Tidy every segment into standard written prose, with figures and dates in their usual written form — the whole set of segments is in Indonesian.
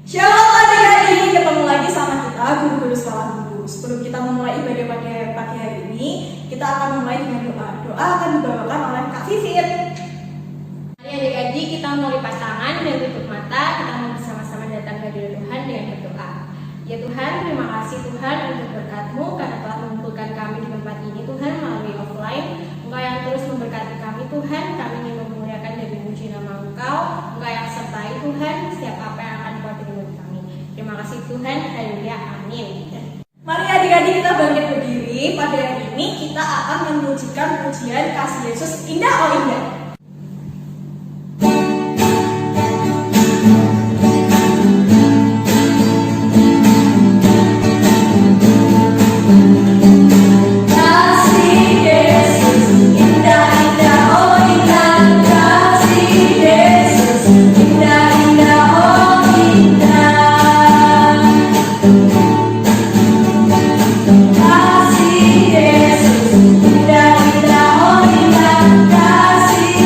Shalom adik-adik, ketemu lagi sama kita guru-guru sekolah minggu. Sebelum kita memulai ibadah pagi hari ini, kita akan memulai dengan doa. Doa akan dibawakan oleh Kak Vivit. Mari adik-adik kita mau lipat tangan dan tutup mata. Kita mau bersama-sama datang ke hadirat Tuhan dengan berdoa. Ya Tuhan, terima kasih Tuhan untuk berkat-Mu karena telah mengumpulkan kami di tempat ini Tuhan melalui offline. Engkau yang terus memberkati kami Tuhan. Kami ingin memuliakan dan memuji nama Engkau. Engkau yang sertai Tuhan setiap apa yang akan Kau beri bagi kami. Terima kasih Tuhan. Haleluya. Amin. Mari adik-adik kita bangkit berdiri. Pada hari ini kita akan memujikan pujian kasih Yesus indah oh indah. Kasih Yesus indah indah oh indah, kasih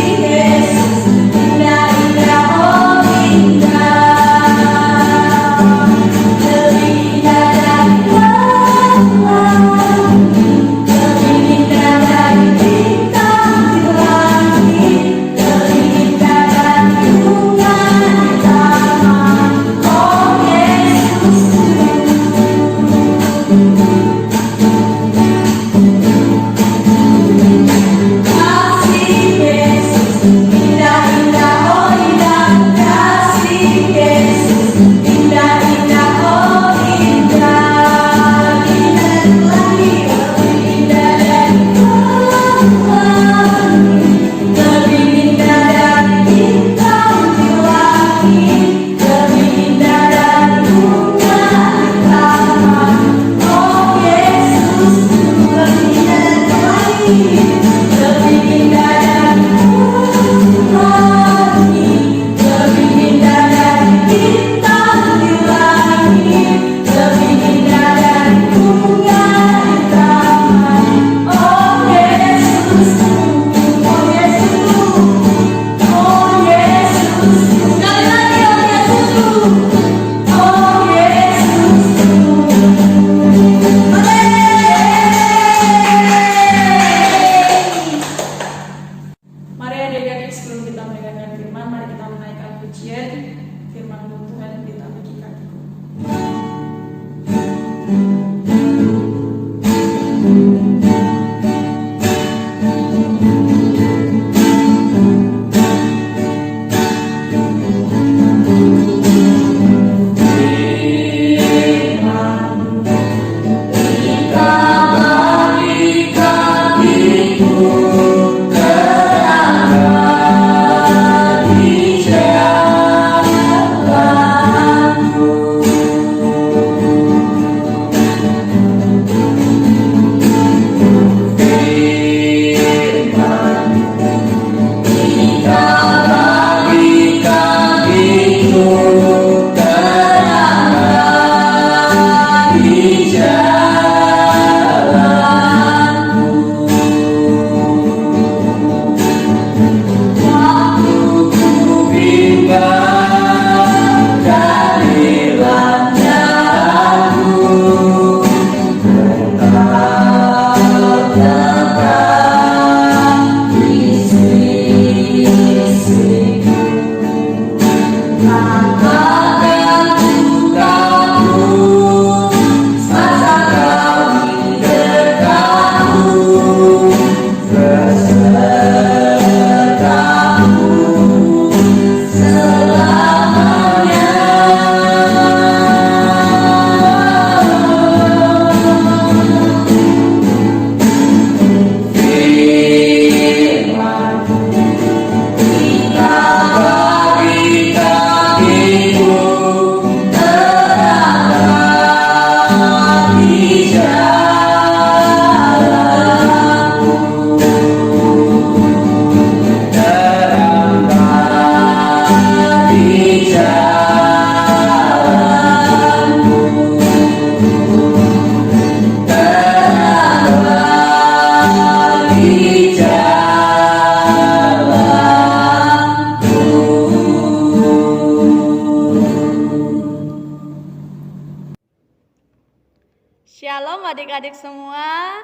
Shalom adik-adik semua.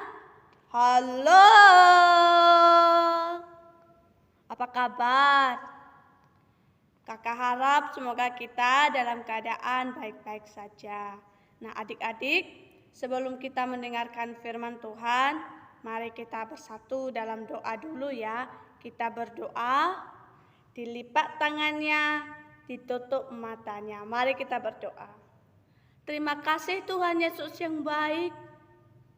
Halo. Apa kabar? Kakak harap semoga kita dalam keadaan baik-baik saja. Nah, adik-adik, sebelum kita mendengarkan firman Tuhan, mari kita bersatu dalam doa dulu ya. Kita berdoa, dilipat tangannya, ditutup matanya. Mari kita berdoa. Terima kasih Tuhan Yesus yang baik.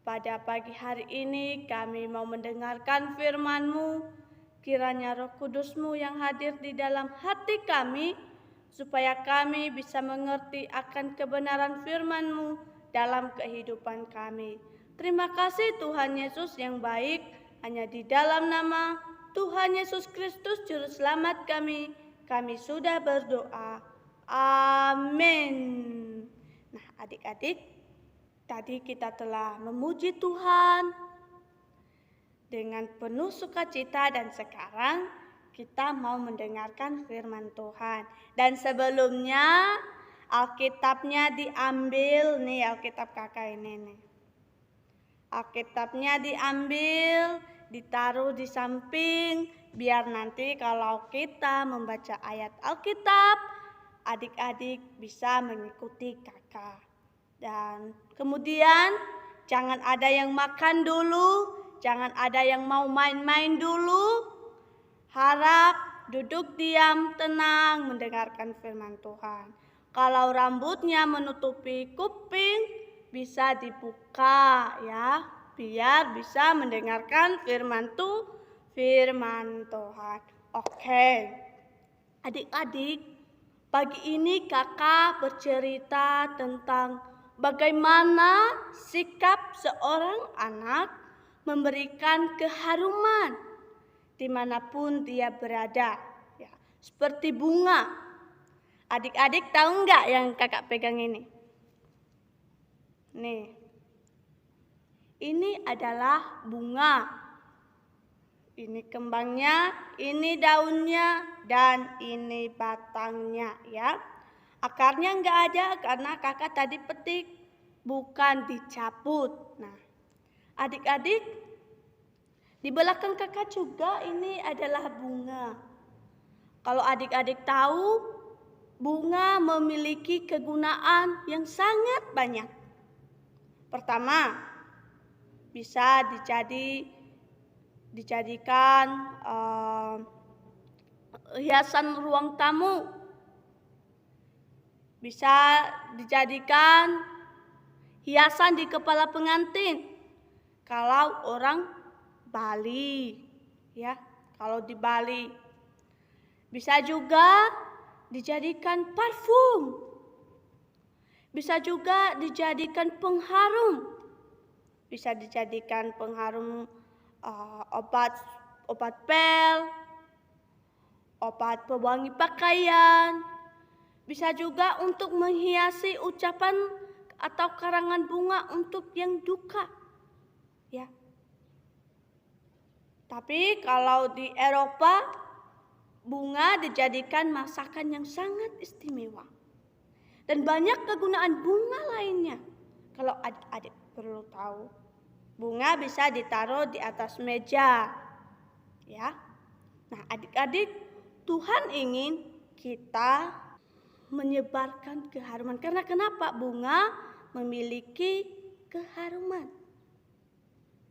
Pada pagi hari ini kami mau mendengarkan firman-Mu. Kiranya Roh Kudus-Mu yang hadir di dalam hati kami, supaya kami bisa mengerti akan kebenaran firman-Mu dalam kehidupan kami. Terima kasih Tuhan Yesus yang baik. Hanya di dalam nama Tuhan Yesus Kristus Juru Selamat kami sudah berdoa. Amin. Nah, adik-adik, tadi kita telah memuji Tuhan dengan penuh sukacita dan sekarang kita mau mendengarkan firman Tuhan. Dan sebelumnya Alkitabnya diambil nih, Alkitab kakak ini nih. Alkitabnya diambil, ditaruh di samping, biar nanti kalau kita membaca ayat Alkitab, adik-adik bisa mengikuti kakak. Dan kemudian jangan ada yang makan dulu, jangan ada yang mau main-main dulu. Harap duduk diam, tenang, mendengarkan firman Tuhan. Kalau rambutnya menutupi kuping, bisa dibuka ya, biar bisa mendengarkan firman Tuhan. Oke, adik-adik, pagi ini kakak bercerita tentang bagaimana sikap seorang anak memberikan keharuman dimanapun dia berada. Ya, seperti bunga. Adik-adik tahu nggak yang kakak pegang ini? Nih, ini adalah bunga. Ini kembangnya, ini daunnya, dan ini batangnya ya. Akarnya nggak ada karena kakak tadi petik, bukan dicabut. Nah, adik-adik, di belakang kakak juga ini adalah bunga. Kalau adik-adik tahu, bunga memiliki kegunaan yang sangat banyak. Pertama, bisa dijadikan hiasan ruang tamu, bisa dijadikan hiasan di kepala pengantin kalau orang Bali ya, kalau di Bali. Bisa juga dijadikan parfum, bisa juga dijadikan pengharum, bisa dijadikan pengharum obat pel, obat pewangi pakaian, bisa juga untuk menghiasi ucapan atau karangan bunga untuk yang duka. Ya. Tapi kalau di Eropa, bunga dijadikan masakan yang sangat istimewa. Dan banyak kegunaan bunga lainnya. Kalau adik-adik perlu tahu, bunga bisa ditaruh di atas meja. Ya. Nah, adik-adik, Tuhan ingin kita menyebarkan keharuman. Karena kenapa? Bunga memiliki keharuman.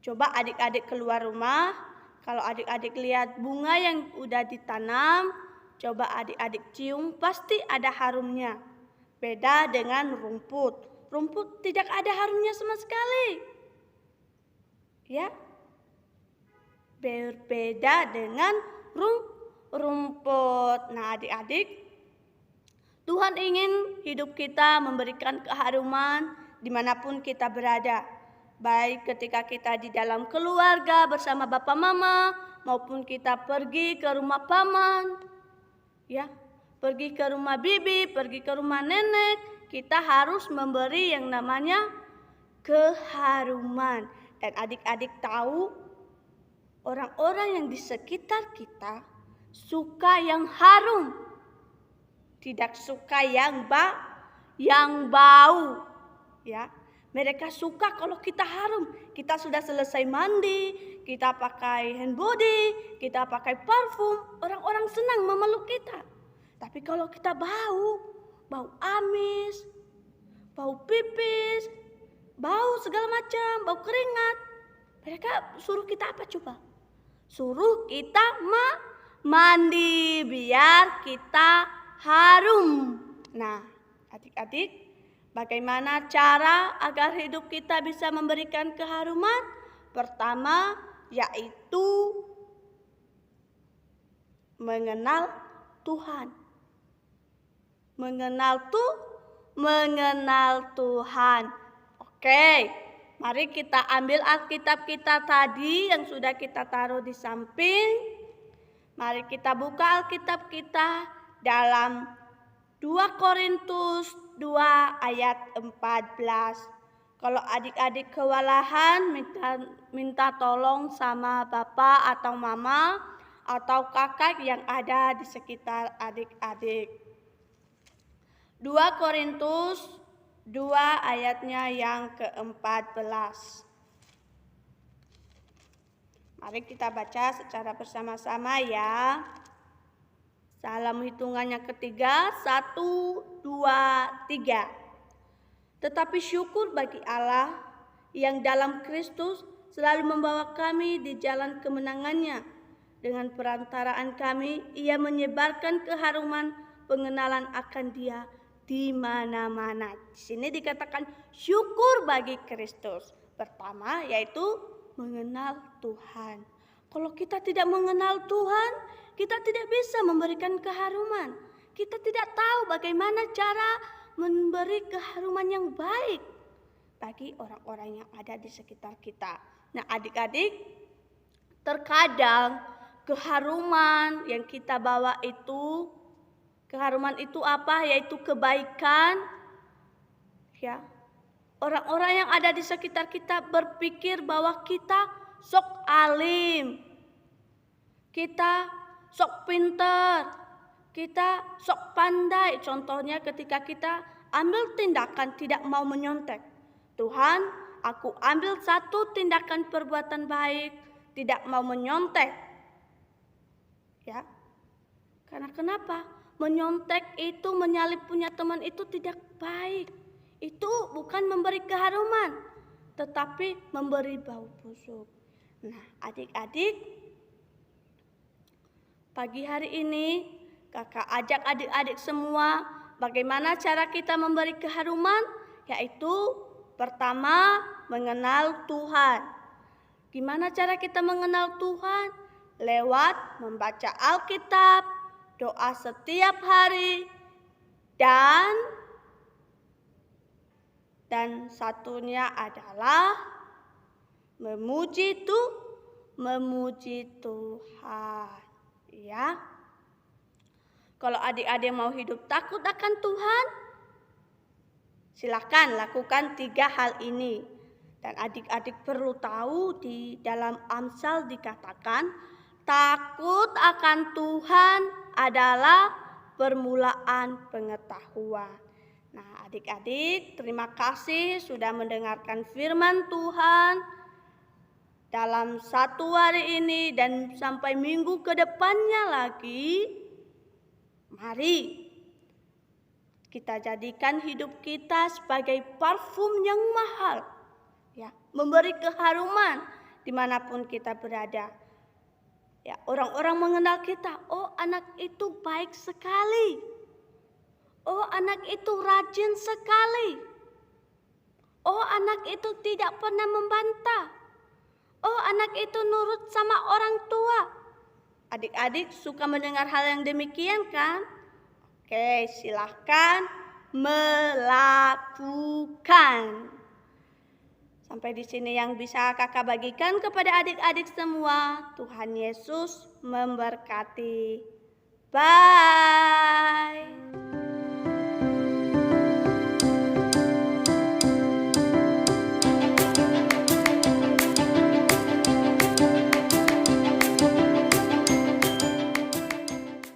Coba adik-adik keluar rumah, kalau adik-adik lihat bunga yang udah ditanam, coba adik-adik cium, pasti ada harumnya. Beda dengan rumput. Rumput tidak ada harumnya sama sekali. Ya. Berbeda dengan rumput. Nah, adik-adik, Tuhan ingin hidup kita memberikan keharuman dimanapun kita berada. Baik ketika kita di dalam keluarga bersama Bapak Mama, maupun kita pergi ke rumah paman, ya, pergi ke rumah bibi, pergi ke rumah nenek, kita harus memberi yang namanya keharuman. Dan adik-adik tahu, orang-orang yang di sekitar kita suka yang harum, tidak suka yang bau, ya. Mereka suka kalau kita harum. Kita sudah selesai mandi, kita pakai hand body, kita pakai parfum. Orang-orang senang memeluk kita. Tapi kalau kita bau amis, bau pipis, bau segala macam, bau keringat. Mereka suruh kita apa coba? Suruh kita mandi biar kita harum. Nah, adik-adik, bagaimana cara agar hidup kita bisa memberikan keharuman? Pertama, yaitu mengenal Tuhan. Mengenal Tuhan. Oke, mari kita ambil Alkitab kita tadi yang sudah kita taruh di samping. Mari kita buka Alkitab kita dalam 2 Korintus 2 ayat 14. Kalau adik-adik kewalahan, minta tolong sama bapak atau mama atau kakak yang ada di sekitar adik-adik. 2 Korintus 2 ayatnya yang ke-14. Mari kita baca secara bersama-sama ya. Dalam hitungannya ketiga, 1, 2, 3. Tetapi syukur bagi Allah yang dalam Kristus selalu membawa kami di jalan kemenangannya. Dengan perantaraan kami, Ia menyebarkan keharuman pengenalan akan Dia di mana-mana. Di sini dikatakan syukur bagi Kristus. Pertama yaitu mengenal Tuhan. Kalau kita tidak mengenal Tuhan, kita tidak bisa memberikan keharuman. Kita tidak tahu bagaimana cara memberi keharuman yang baik bagi orang-orang yang ada di sekitar kita. Nah, adik-adik, terkadang keharuman yang kita bawa itu, keharuman itu apa? Yaitu kebaikan. Ya. Orang-orang yang ada di sekitar kita berpikir bahwa kita sok alim. Kita sok pinter. Kita sok pandai. Contohnya ketika kita ambil tindakan tidak mau menyontek. Tuhan, aku ambil satu tindakan perbuatan baik, tidak mau menyontek. Ya. Karena kenapa? Menyontek itu, menyalip punya teman itu tidak baik. Itu bukan memberi keharuman, tetapi memberi bau busuk. Nah, adik-adik, pagi hari ini kakak ajak adik-adik semua bagaimana cara kita memberi keharuman, yaitu pertama mengenal Tuhan. Gimana cara kita mengenal Tuhan? Lewat membaca Alkitab, doa setiap hari, dan satunya adalah memuji Tuhan. Ya. Kalau adik-adik mau hidup takut akan Tuhan, silakan lakukan 3 hal ini. Dan adik-adik perlu tahu di dalam Amsal dikatakan takut akan Tuhan adalah permulaan pengetahuan. Nah, adik-adik, terima kasih sudah mendengarkan firman Tuhan dalam 1 hari ini dan sampai minggu ke depannya lagi. Mari kita jadikan hidup kita sebagai parfum yang mahal, ya, memberi keharuman dimanapun kita berada. Ya, orang-orang mengenal kita, oh anak itu baik sekali. Oh, anak itu rajin sekali. Oh, anak itu tidak pernah membantah. Oh, anak itu nurut sama orang tua. Adik-adik suka mendengar hal yang demikian kan? Oke, silahkan melakukan. Sampai di sini yang bisa kakak bagikan kepada adik-adik semua. Tuhan Yesus memberkati. Bye.